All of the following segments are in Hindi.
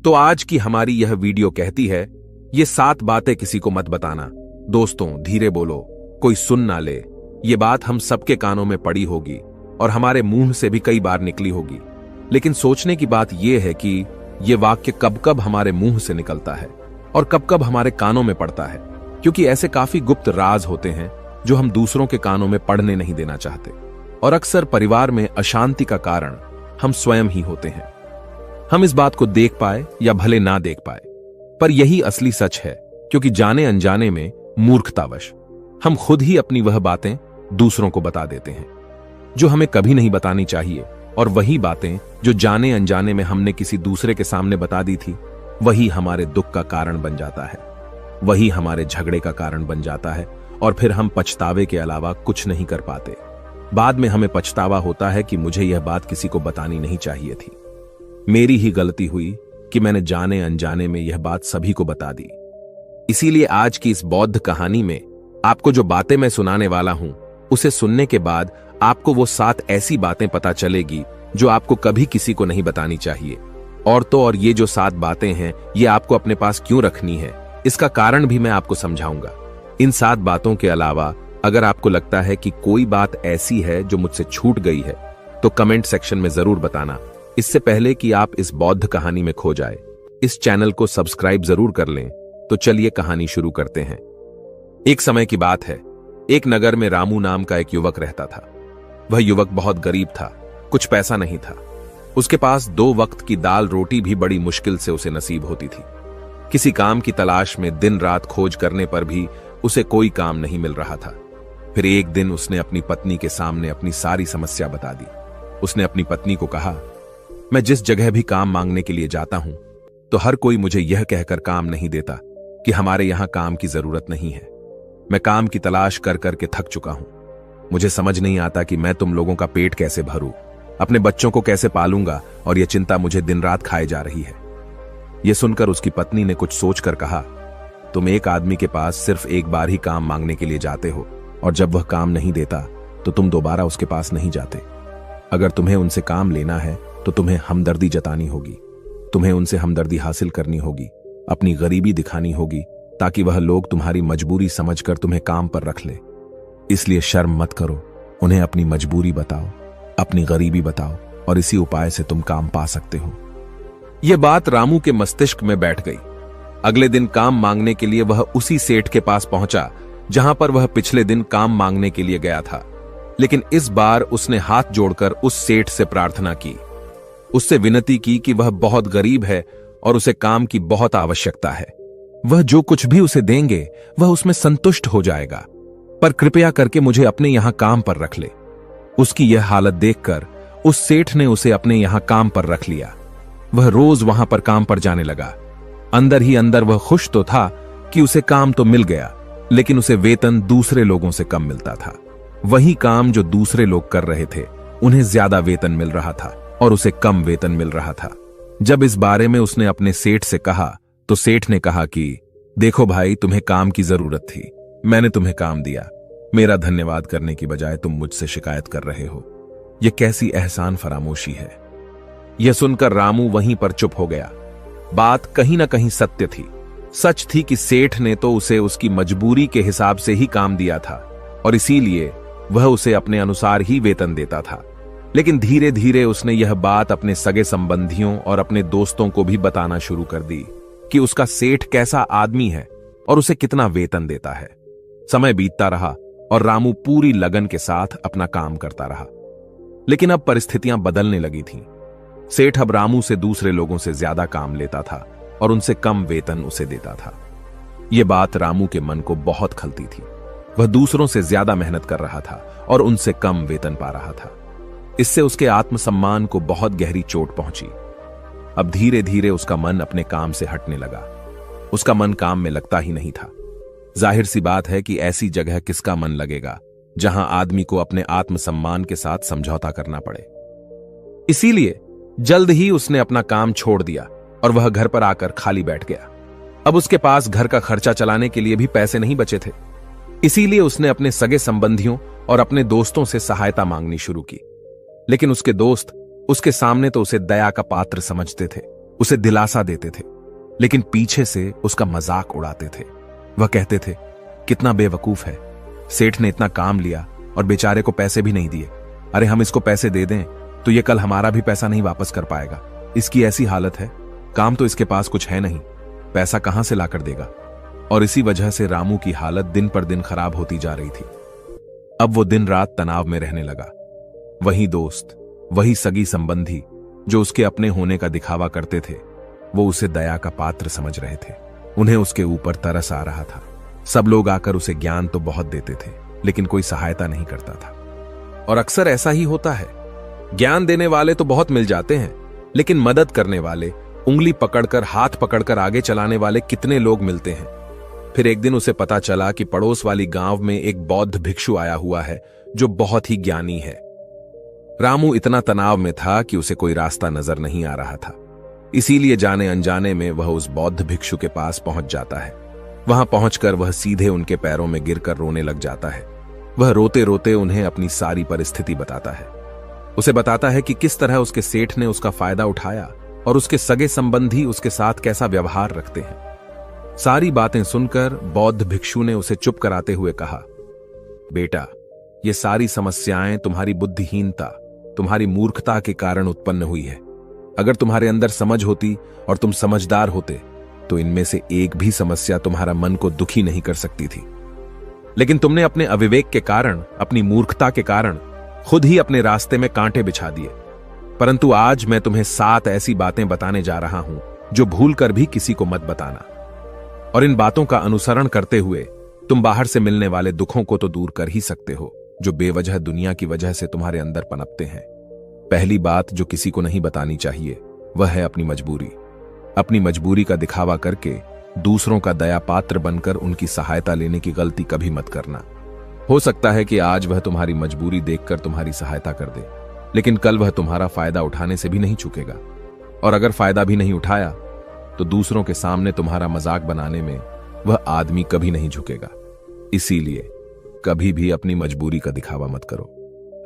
तो आज की हमारी यह वीडियो कहती है, ये 7 बातें किसी को मत बताना। दोस्तों, धीरे बोलो, कोई सुन ना ले। ये बात हम सबके कानों में पड़ी होगी और हमारे मुंह से भी कई बार निकली होगी, लेकिन सोचने की बात यह है कि यह वाक्य कब कब हमारे मुंह से निकलता है और कब कब हमारे कानों में पड़ता है, क्योंकि ऐसे काफी गुप्त राज होते हैं जो हम दूसरों के कानों में पड़ने नहीं देना चाहते। और अक्सर परिवार में अशांति का कारण हम स्वयं ही होते हैं। हम इस बात को देख पाए या भले ना देख पाए, पर यही असली सच है, क्योंकि जाने अनजाने में मूर्खतावश हम खुद ही अपनी वह बातें दूसरों को बता देते हैं जो हमें कभी नहीं बतानी चाहिए, और वही बातें जो जाने अनजाने में हमने किसी दूसरे के सामने बता दी थी, वही हमारे दुख का कारण बन जाता है, वही हमारे झगड़े का कारण बन जाता है, और फिर हम पछतावे के अलावा कुछ नहीं कर पाते। बाद में हमें पछतावा होता है कि मुझे यह बात किसी को बतानी नहीं चाहिए थी। मेरी ही गलती हुई कि मैंने जाने अनजाने में यह बात सभी को बता दी। इसीलिए आज की इस बौद्ध कहानी में आपको जो बातें मैं सुनाने वाला हूं, उसे सुनने के बाद आपको वो 7 ऐसी बातें पता चलेगी जो आपको कभी किसी को नहीं बतानी चाहिए। और तो और ये जो 7 बातें हैं, ये आपको अपने पास क्यों रखनी है, इसका कारण भी मैं आपको समझाऊंगा। इन 7 बातों के अलावा अगर आपको लगता है कि कोई बात ऐसी है जो मुझसे छूट गई है, तो कमेंट सेक्शन में जरूर बताना। इससे पहले कि आप इस बौद्ध कहानी में खो जाए, इस चैनल को सब्सक्राइब जरूर कर लें। तो चलिए कहानी शुरू करते हैं। एक समय की बात है, एक नगर में रामू नाम का एक युवक रहता था। वह युवक बहुत गरीब था, कुछ पैसा नहीं था। उसके पास 2 वक्त की दाल रोटी भी बड़ी मुश्किल से उसे नसीब होती थी। किसी काम की तलाश में दिन रात खोज करने पर भी उसे कोई काम नहीं मिल रहा था। फिर एक दिन उसने अपनी पत्नी के सामने अपनी सारी समस्या बता दी। उसने अपनी पत्नी को कहा, मैं जिस जगह भी काम मांगने के लिए जाता हूं, तो हर कोई मुझे यह कहकर काम नहीं देता कि हमारे यहां काम की जरूरत नहीं है। मैं काम की तलाश कर करके थक चुका हूं। मुझे समझ नहीं आता कि मैं तुम लोगों का पेट कैसे भरूं, अपने बच्चों को कैसे पालूंगा, और यह चिंता मुझे दिन रात खाए जा रही है। यह सुनकर उसकी पत्नी ने कुछ सोचकर कहा, तुम एक आदमी के पास सिर्फ एक बार ही काम मांगने के लिए जाते हो, और जब वह काम नहीं देता तो तुम दोबारा उसके पास नहीं जाते। अगर तुम्हें उनसे काम लेना है तो तुम्हें हमदर्दी जतानी होगी, तुम्हें उनसे हमदर्दी हासिल करनी होगी, अपनी गरीबी दिखानी होगी, ताकि वह लोग तुम्हारी मजबूरी समझकर तुम्हें काम पर रख ले। इसलिए शर्म मत करो, उन्हें अपनी मजबूरी बताओ, अपनी गरीबी बताओ, और इसी उपाय से तुम काम पा सकते हो। यह बात रामू के मस्तिष्क में बैठ गई। अगले दिन काम मांगने के लिए वह उसी सेठ के पास पहुंचा जहां पर वह पिछले दिन काम मांगने के लिए गया था। लेकिन इस बार उसने हाथ जोड़कर उस सेठ से प्रार्थना की, उससे विनती की कि वह बहुत गरीब है और उसे काम की बहुत आवश्यकता है। वह जो कुछ भी उसे देंगे वह उसमें संतुष्ट हो जाएगा, पर कृपया करके मुझे अपने यहां काम पर रख ले। उसकी यह हालत देखकर उस सेठ ने उसे अपने यहां काम पर रख लिया। वह रोज वहां पर काम पर जाने लगा। अंदर ही अंदर वह खुश तो था कि उसे काम तो मिल गया, लेकिन उसे वेतन दूसरे लोगों से कम मिलता था। वही काम जो दूसरे लोग कर रहे थे, उन्हें ज्यादा वेतन मिल रहा था और उसे कम वेतन मिल रहा था। जब इस बारे में उसने अपने सेठ से कहा, तो सेठ ने कहा कि देखो भाई, तुम्हें काम की जरूरत थी, मैंने तुम्हें काम दिया। मेरा धन्यवाद करने की बजाय तुम मुझसे शिकायत कर रहे हो। यह कैसी एहसान फरामोशी है। यह सुनकर रामू वहीं पर चुप हो गया। बात कहीं ना कहीं सत्य थी। सच थी कि सेठ ने तो उसे उसकी मजबूरी के हिसाब से ही काम दिया था, और इसीलिए वह उसे अपने अनुसार ही वेतन देता था। लेकिन धीरे धीरे उसने यह बात अपने सगे संबंधियों और अपने दोस्तों को भी बताना शुरू कर दी कि उसका सेठ कैसा आदमी है और उसे कितना वेतन देता है। समय बीतता रहा और रामू पूरी लगन के साथ अपना काम करता रहा। लेकिन अब परिस्थितियां बदलने लगी थीं। सेठ अब रामू से दूसरे लोगों से ज्यादा काम लेता था और उनसे कम वेतन उसे देता था। यह बात रामू के मन को बहुत खलती थी। वह दूसरों से ज्यादा मेहनत कर रहा था और उनसे कम वेतन पा रहा था। इससे उसके आत्मसम्मान को बहुत गहरी चोट पहुंची। अब धीरे धीरे उसका मन अपने काम से हटने लगा। उसका मन काम में लगता ही नहीं था। जाहिर सी बात है कि ऐसी जगह किसका मन लगेगा जहां आदमी को अपने आत्मसम्मान के साथ समझौता करना पड़े। इसीलिए जल्द ही उसने अपना काम छोड़ दिया और वह घर पर आकर खाली बैठ गया। अब उसके पास घर का खर्चा चलाने के लिए भी पैसे नहीं बचे थे। इसीलिए उसने अपने सगे संबंधियों और अपने दोस्तों से सहायता मांगनी शुरू की। लेकिन उसके दोस्त उसके सामने तो उसे दया का पात्र समझते थे। उसे दिलासा देते थे, लेकिन पीछे से उसका मजाक उड़ाते थे। वह कहते थे, कितना बेवकूफ है, सेठ ने इतना काम लिया और बेचारे को पैसे भी नहीं दिए। अरे हम इसको पैसे दे दें तो ये कल हमारा भी पैसा नहीं वापस कर पाएगा। इसकी ऐसी हालत है, काम तो इसके पास कुछ है नहीं, पैसा कहां से लाकर देगा। और इसी वजह से रामू की हालत दिन पर दिन खराब होती जा रही थी। अब वो दिन रात तनाव में रहने लगा। वही दोस्त, वही सगी संबंधी जो उसके अपने होने का दिखावा करते थे, वो उसे दया का पात्र समझ रहे थे। उन्हें उसके ऊपर तरस आ रहा था। सब लोग आकर उसे ज्ञान तो बहुत देते थे, लेकिन कोई सहायता नहीं करता था। और अक्सर ऐसा ही होता है, ज्ञान देने वाले तो बहुत मिल जाते हैं, लेकिन मदद करने वाले, उंगली पकड़कर हाथ पकड़कर आगे चलाने वाले कितने लोग मिलते हैं। फिर एक दिन उसे पता चला कि पड़ोस वाली गांव में एक बौद्ध भिक्षु आया हुआ है जो बहुत ही ज्ञानी है। रामू इतना तनाव में था कि उसे कोई रास्ता नजर नहीं आ रहा था। इसीलिए जाने अनजाने में वह उस बौद्ध भिक्षु के पास पहुंच जाता है। वहां पहुंचकर वह सीधे उनके पैरों में गिरकर रोने लग जाता है। वह रोते रोते उन्हें अपनी सारी परिस्थिति बताता है। उसे बताता है कि किस तरह उसके सेठ ने उसका फायदा उठाया और उसके सगे संबंधी उसके साथ कैसा व्यवहार रखते हैं। सारी बातें सुनकर बौद्ध भिक्षु ने उसे चुप कराते हुए कहा, बेटा, ये सारी समस्याएं तुम्हारी बुद्धिहीनता, तुम्हारी मूर्खता के कारण उत्पन्न हुई है। अगर तुम्हारे अंदर समझ होती और तुम समझदार होते तो इनमें से एक भी समस्या तुम्हारा मन को दुखी नहीं कर सकती थी। लेकिन तुमने अपने अविवेक के कारण, अपनी मूर्खता के कारण खुद ही अपने रास्ते में कांटे बिछा दिए। परंतु आज मैं तुम्हें 7 ऐसी बातें बताने जा रहा हूं जो भूल कर भी किसी को मत बताना। और इन बातों का अनुसरण करते हुए तुम बाहर से मिलने वाले दुखों को तो दूर कर ही सकते हो जो बेवजह दुनिया की वजह से तुम्हारे अंदर पनपते हैं। पहली बात जो किसी को नहीं बतानी चाहिए वह है अपनी मजबूरी। अपनी मजबूरी का दिखावा करके दूसरों का दया पात्र बनकर उनकी सहायता लेने की गलती कभी मत करना। हो सकता है कि आज वह तुम्हारी मजबूरी देखकर तुम्हारी सहायता कर दे, लेकिन कल वह तुम्हारा फायदा उठाने से भी नहीं चूकेगा। और अगर फायदा भी नहीं उठाया तो दूसरों के सामने तुम्हारा मजाक बनाने में वह आदमी कभी नहीं झुकेगा। इसीलिए कभी भी अपनी मजबूरी का दिखावा मत करो।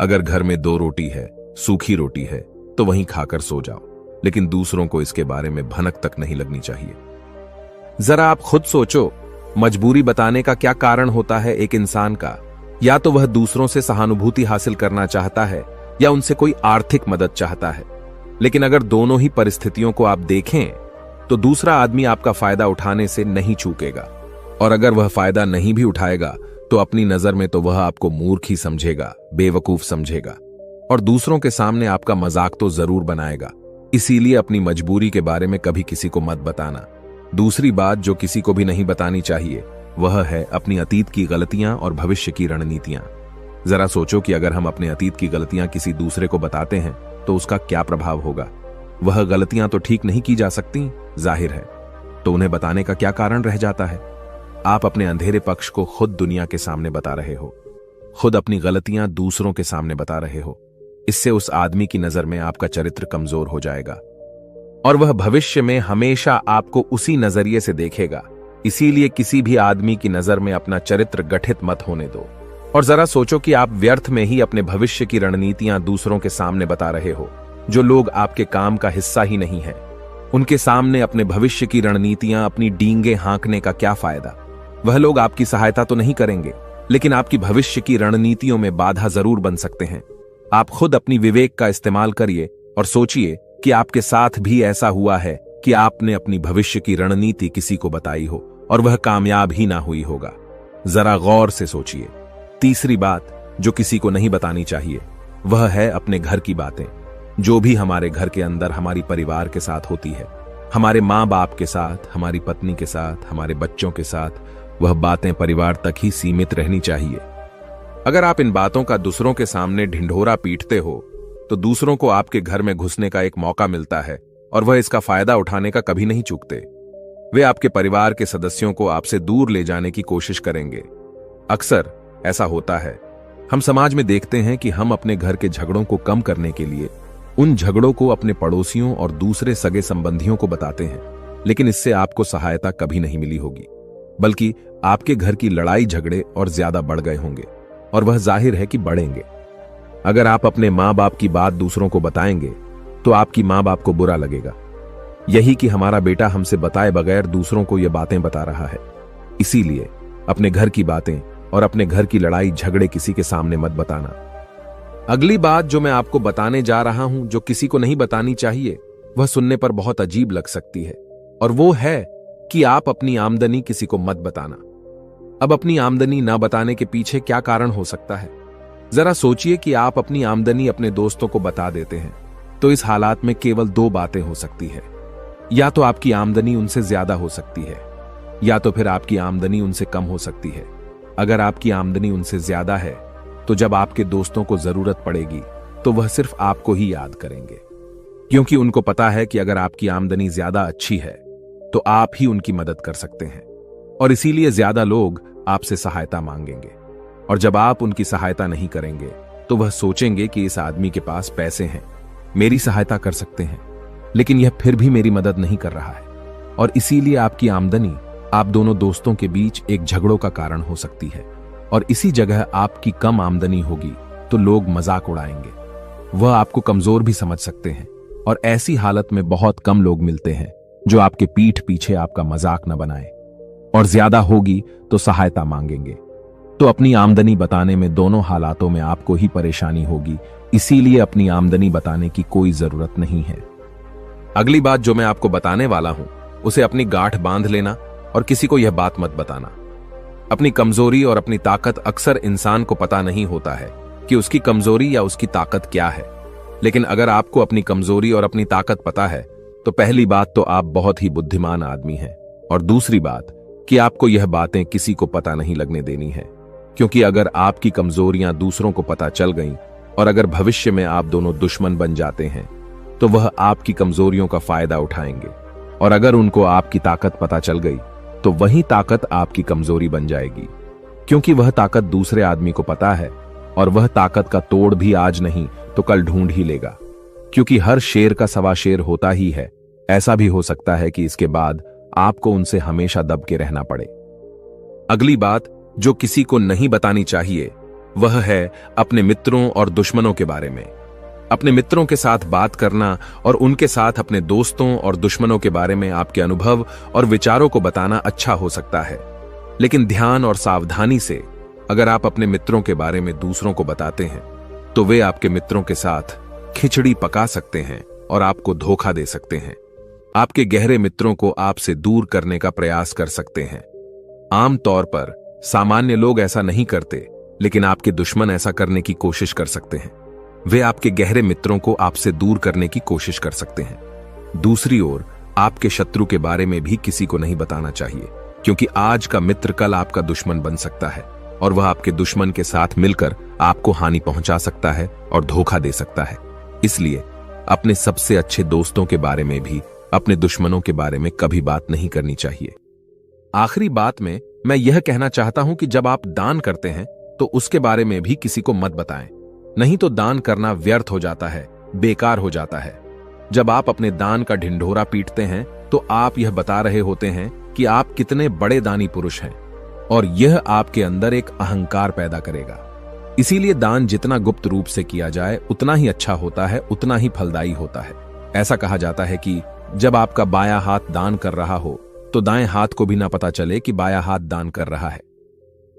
अगर घर में 2 रोटी है, सूखी रोटी है, तो वहीं खाकर सो जाओ, लेकिन दूसरों को इसके बारे में भनक तक नहीं लगनी चाहिए। जरा आप खुद सोचो, मजबूरी बताने का क्या कारण होता है एक इंसान का? या तो वह दूसरों से सहानुभूति हासिल करना चाहता है या उनसे कोई आर्थिक मदद चाहता है। लेकिन अगर दोनों ही परिस्थितियों को आप देखें तो दूसरा आदमी आपका फायदा उठाने से नहीं चूकेगा। और अगर वह फायदा नहीं भी उठाएगा तो अपनी नजर में तो वह आपको मूर्ख ही समझेगा, बेवकूफ समझेगा, और दूसरों के सामने आपका मजाक तो जरूर बनाएगा। इसीलिए अपनी मजबूरी के बारे में कभी किसी को मत बताना। दूसरी बात जो किसी को भी नहीं बतानी चाहिए वह है अपनी अतीत की गलतियां और भविष्य की रणनीतियां। जरा सोचो कि अगर हम अपने अतीत की गलतियां किसी दूसरे को बताते हैं तो उसका क्या प्रभाव होगा। वह गलतियां तो ठीक नहीं की जा सकती, जाहिर है, तो उन्हें बताने का क्या कारण रह जाता है? आप अपने अंधेरे पक्ष को खुद दुनिया के सामने बता रहे हो, खुद अपनी गलतियां दूसरों के सामने बता रहे हो। इससे उस आदमी की नजर में आपका चरित्र कमजोर हो जाएगा और वह भविष्य में हमेशा आपको उसी नजरिए से देखेगा। इसीलिए किसी भी आदमी की नजर में अपना चरित्र गठित मत होने दो। और जरा सोचो कि आप व्यर्थ में ही अपने भविष्य की रणनीतियां दूसरों के सामने बता रहे हो। जो लोग आपके काम का हिस्सा ही नहीं है, उनके सामने अपने भविष्य की रणनीतियां, अपनी डींगे हाँकने का क्या फायदा? वह लोग आपकी सहायता तो नहीं करेंगे, लेकिन आपकी भविष्य की रणनीतियों में बाधा जरूर बन सकते हैं। आप खुद अपनी विवेक का इस्तेमाल करिए और सोचिए कि आपके साथ भी ऐसा हुआ है कि आपने अपनी भविष्य की रणनीति किसी को बताई हो और वह कामयाब ही ना हुई होगा। जरा गौर से सोचिए। तीसरी बात जो किसी को नहीं बतानी चाहिए वह है अपने घर की बातें। जो भी हमारे घर के अंदर हमारी परिवार के साथ होती है, हमारे माँ बाप के साथ, हमारी पत्नी के साथ, हमारे बच्चों के साथ, वह बातें परिवार तक ही सीमित रहनी चाहिए। अगर आप इन बातों का दूसरों के सामने ढिंढोरा पीटते हो तो दूसरों को आपके घर में घुसने का एक मौका मिलता है और वह इसका फायदा उठाने का कभी नहीं चूकते। वे आपके परिवार के सदस्यों को आपसे दूर ले जाने की कोशिश करेंगे। अक्सर ऐसा होता है। हम समाज में देखते हैं कि हम अपने घर के झगड़ों को कम करने के लिए उन झगड़ों को अपने पड़ोसियों और दूसरे सगे संबंधियों को बताते हैं, लेकिन इससे आपको सहायता कभी नहीं मिली होगी, बल्कि आपके घर की लड़ाई झगड़े और ज्यादा बढ़ गए होंगे, और वह जाहिर है कि बढ़ेंगे। अगर आप अपने माँ बाप की बात दूसरों को बताएंगे तो आपकी माँ बाप को बुरा लगेगा। यही कि हमारा बेटा हमसे बताए बगैर दूसरों को ये बातें बता रहा है। इसीलिए अपने घर की बातें और अपने घर की लड़ाई झगड़े किसी के सामने मत बताना। अगली बात जो मैं आपको बताने जा रहा हूं, जो किसी को नहीं बतानी चाहिए, वह सुनने पर बहुत अजीब लग सकती है, और वो है कि आप अपनी आमदनी किसी को मत बताना। अब अपनी आमदनी ना बताने के पीछे क्या कारण हो सकता है? जरा सोचिए कि आप अपनी आमदनी अपने दोस्तों को बता देते हैं, तो इस हालात में केवल दो बातें हो सकती है। या तो आपकी आमदनी उनसे ज्यादा हो सकती है, या तो फिर आपकी आमदनी उनसे कम हो सकती है। अगर आपकी आमदनी उनसे ज्यादा है, तो जब आपके दोस्तों को जरूरत पड़ेगी तो वह सिर्फ आपको ही याद करेंगे, क्योंकि उनको पता है कि अगर आपकी आमदनी ज्यादा अच्छी है तो आप ही उनकी मदद कर सकते हैं, और इसीलिए ज्यादा लोग आपसे सहायता मांगेंगे। और जब आप उनकी सहायता नहीं करेंगे तो वह सोचेंगे कि इस आदमी के पास पैसे हैं, मेरी सहायता कर सकते हैं, लेकिन यह फिर भी मेरी मदद नहीं कर रहा है। और इसीलिए आपकी आमदनी आप दोनों दोस्तों के बीच एक झगड़ों का कारण हो सकती है। और इसी जगह आपकी कम आमदनी होगी तो लोग मजाक उड़ाएंगे, वह आपको कमजोर भी समझ सकते हैं, और ऐसी हालत में बहुत कम लोग मिलते हैं जो आपके पीठ पीछे आपका मजाक न बनाए, और ज्यादा होगी तो सहायता मांगेंगे। तो अपनी आमदनी बताने में दोनों हालातों में आपको ही परेशानी होगी, इसीलिए अपनी आमदनी बताने की कोई जरूरत नहीं है। अगली बात जो मैं आपको बताने वाला हूं, उसे अपनी गांठ बांध लेना और किसी को यह बात मत बताना। अपनी कमजोरी और अपनी ताकत अक्सर इंसान को पता नहीं होता है कि उसकी कमजोरी या उसकी ताकत क्या है। लेकिन अगर आपको अपनी कमजोरी और अपनी ताकत पता है तो पहली बात तो आप बहुत ही बुद्धिमान आदमी हैं, और दूसरी बात कि आपको यह बातें किसी को पता नहीं लगने देनी है, क्योंकि अगर आपकी कमजोरियां दूसरों को पता चल गईं और अगर भविष्य में आप दोनों दुश्मन बन जाते हैं तो वह आपकी कमजोरियों का फायदा उठाएंगे, और अगर उनको आपकी ताकत पता चल गई तो वही ताकत आपकी कमजोरी बन जाएगी, क्योंकि वह ताकत दूसरे आदमी को पता है, और वह ताकत का तोड़ भी आज नहीं तो कल ढूंढ ही लेगा, क्योंकि हर शेर का सवा शेर होता ही है। ऐसा भी हो सकता है कि इसके बाद आपको उनसे हमेशा दब के रहना पड़े। अगली बात जो किसी को नहीं बतानी चाहिए वह है अपने मित्रों और दुश्मनों के बारे में। अपने मित्रों के साथ बात करना और उनके साथ अपने दोस्तों और दुश्मनों के बारे में आपके अनुभव और विचारों को बताना अच्छा हो सकता है, लेकिन ध्यान और सावधानी से। अगर आप अपने मित्रों के बारे में दूसरों को बताते हैं तो वे आपके मित्रों के साथ खिचड़ी पका सकते हैं और आपको धोखा दे सकते हैं। आपके गहरे मित्रों को आपसे दूर करने का प्रयास कर सकते हैं। आमतौर पर सामान्य लोग ऐसा नहीं करते, लेकिन आपके दुश्मन ऐसा करने की कोशिश कर सकते हैं। वे आपके गहरे मित्रों को आपसे दूर करने की कोशिश कर सकते हैं। दूसरी ओर आपके शत्रु के बारे में भी किसी को नहीं बताना चाहिए, क्योंकि आज का मित्र कल आपका दुश्मन बन सकता है, और वह आपके दुश्मन के साथ मिलकर आपको हानि पहुंचा सकता है और धोखा दे सकता है। इसलिए अपने सबसे अच्छे दोस्तों के बारे में भी अपने दुश्मनों के बारे में कभी बात नहीं करनी चाहिए। आखिरी बात में मैं यह कहना चाहता हूं कि जब आप दान करते हैं तो उसके बारे में भी किसी को मत बताएं, नहीं तो दान करना व्यर्थ हो जाता है, बेकार हो जाता है। जब आप अपने दान का ढिंढोरा पीटते हैं तो आप यह बता रहे होते हैं कि आप कितने बड़े दानी पुरुष हैं, और यह आपके अंदर एक अहंकार पैदा करेगा। इसीलिए दान जितना गुप्त रूप से किया जाए उतना ही अच्छा होता है, उतना ही फलदायी होता है। ऐसा कहा जाता है कि जब आपका बायां हाथ दान कर रहा हो तो दाएं हाथ को भी ना पता चले कि बायां हाथ दान कर रहा है।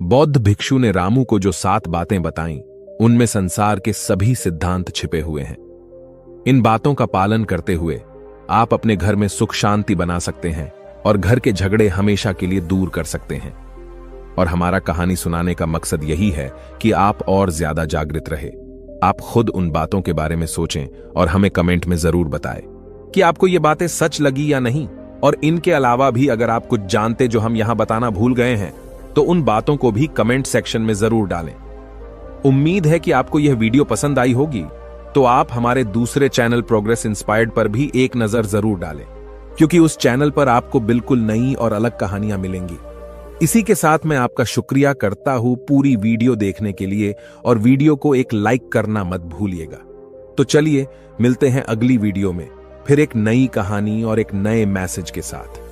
बौद्ध भिक्षु ने रामू को जो 7 बातें बताईं, उनमें संसार के सभी सिद्धांत छिपे हुए हैं। इन बातों का पालन करते हुए आप अपने घर में सुख शांति बना सकते हैं और घर के झगड़े हमेशा के लिए दूर कर सकते हैं। और हमारा कहानी सुनाने का मकसद यही है कि आप और ज्यादा जागृत रहे। आप खुद उन बातों के बारे में सोचें और हमें कमेंट में जरूर बताएं कि आपको ये बातें सच लगी या नहीं। और इनके अलावा भी अगर आप कुछ जानते जो हम यहां बताना भूल गए हैं तो उन बातों को भी कमेंट सेक्शन में जरूर डालें। उम्मीद है कि आपको यह वीडियो पसंद आई होगी, तो आप हमारे दूसरे चैनल प्रोग्रेस इंस्पायर्ड पर भी एक नजर जरूर डालें, क्योंकि उस चैनल पर आपको बिल्कुल नई और अलग कहानियां मिलेंगी। इसी के साथ मैं आपका शुक्रिया करता हूं पूरी वीडियो देखने के लिए, और वीडियो को एक लाइक करना मत भूलिएगा। तो चलिए मिलते हैं अगली वीडियो में फिर एक नई कहानी और एक नए मैसेज के साथ।